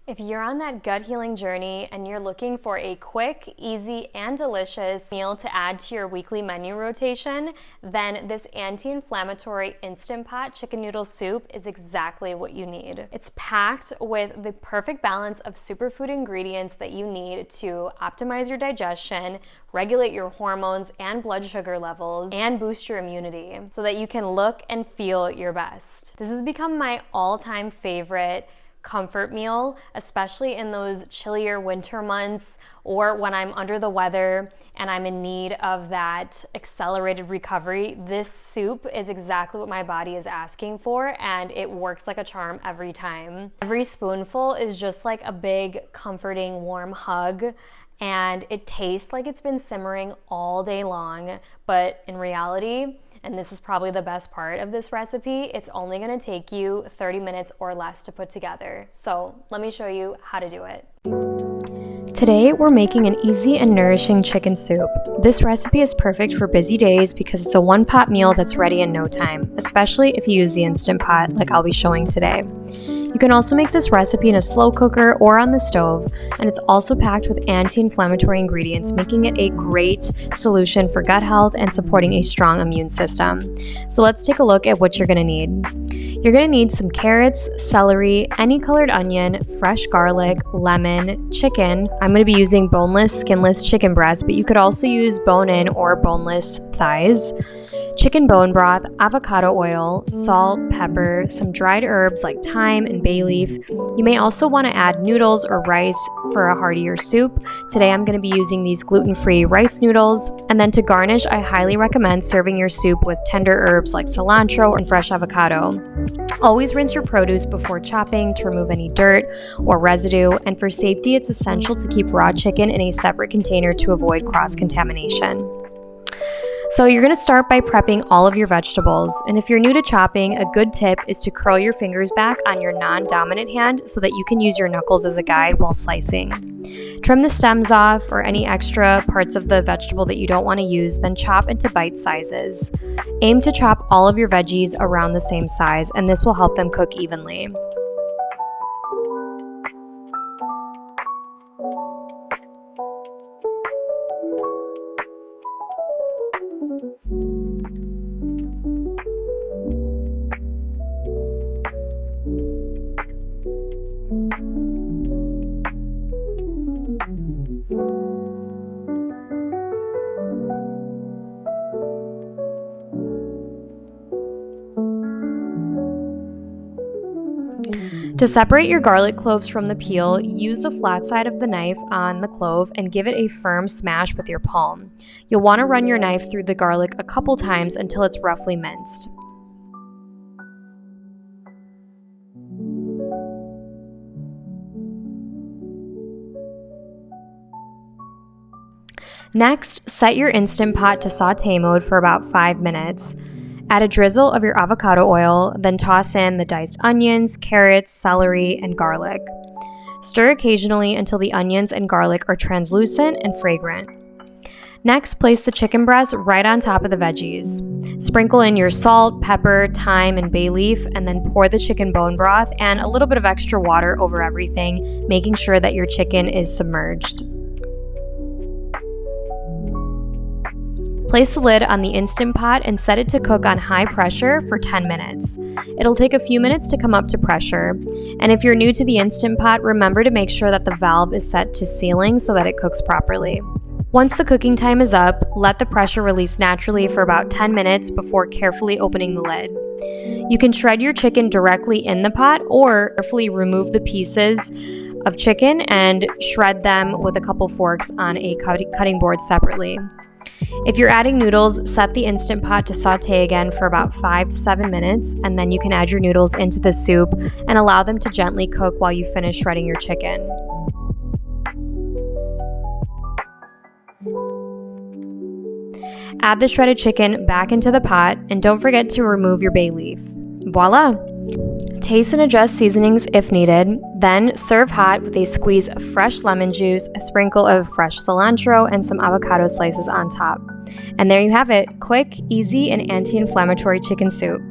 If you're on that gut healing journey and you're looking for a quick, easy, and delicious meal to add to your weekly menu rotation, then this anti-inflammatory Instant Pot chicken noodle soup is exactly what you need. It's packed with the perfect balance of superfood ingredients that you need to optimize your digestion, regulate your hormones and blood sugar levels, and boost your immunity so that you can look and feel your best. This has become my all-time favorite comfort meal, especially in those chillier winter months or when I'm under the weather and I'm in need of that accelerated recovery. This soup is exactly what my body is asking for, and it works like a charm every time. Every spoonful is just like a big, comforting, warm hug, and it tastes like it's been simmering all day long, but in reality, and this is probably the best part of this recipe, it's only gonna take you 30 minutes or less to put together. So let me show you how to do it. Today, we're making an easy and nourishing chicken soup. This recipe is perfect for busy days because it's a one-pot meal that's ready in no time, especially if you use the Instant Pot like I'll be showing today. You can also make this recipe in a slow cooker or on the stove, and it's also packed with anti-inflammatory ingredients, making it a great solution for gut health and supporting a strong immune system. So let's take a look at what you're going to need. You're going to need some carrots, celery, any colored onion, fresh garlic, lemon, chicken. I'm going to be using boneless, skinless chicken breast, but you could also use bone-in or boneless thighs. Chicken bone broth, avocado oil, salt, pepper, some dried herbs like thyme and bay leaf. You may also want to add noodles or rice for a heartier soup. Today I'm going to be using these gluten-free rice noodles. And then to garnish, I highly recommend serving your soup with tender herbs like cilantro and fresh avocado. Always rinse your produce before chopping to remove any dirt or residue. And for safety, it's essential to keep raw chicken in a separate container to avoid cross-contamination. So you're going to start by prepping all of your vegetables, and if you're new to chopping, a good tip is to curl your fingers back on your non-dominant hand so that you can use your knuckles as a guide while slicing. Trim the stems off or any extra parts of the vegetable that you don't want to use, then chop into bite sizes. Aim to chop all of your veggies around the same size, and this will help them cook evenly. To separate your garlic cloves from the peel, use the flat side of the knife on the clove and give it a firm smash with your palm. You'll want to run your knife through the garlic a couple times until it's roughly minced. Next, set your Instant Pot to saute mode for about 5 minutes. Add a drizzle of your avocado oil, then toss in the diced onions, carrots, celery, and garlic. Stir occasionally until the onions and garlic are translucent and fragrant. Next, place the chicken breast right on top of the veggies. Sprinkle in your salt, pepper, thyme, and bay leaf, and then pour the chicken bone broth and a little bit of extra water over everything, making sure that your chicken is submerged. Place the lid on the Instant Pot and set it to cook on high pressure for 10 minutes. It'll take a few minutes to come up to pressure. And if you're new to the Instant Pot, remember to make sure that the valve is set to sealing so that it cooks properly. Once the cooking time is up, let the pressure release naturally for about 10 minutes before carefully opening the lid. You can shred your chicken directly in the pot or carefully remove the pieces of chicken and shred them with a couple forks on a cutting board separately. If you're adding noodles, set the Instant Pot to saute again for about 5 to 7 minutes, and then you can add your noodles into the soup and allow them to gently cook while you finish shredding your chicken. Add the shredded chicken back into the pot, and don't forget to remove your bay leaf. Voila! Taste and adjust seasonings if needed, then serve hot with a squeeze of fresh lemon juice, a sprinkle of fresh cilantro, and some avocado slices on top. And there you have it, quick, easy, and anti-inflammatory chicken soup.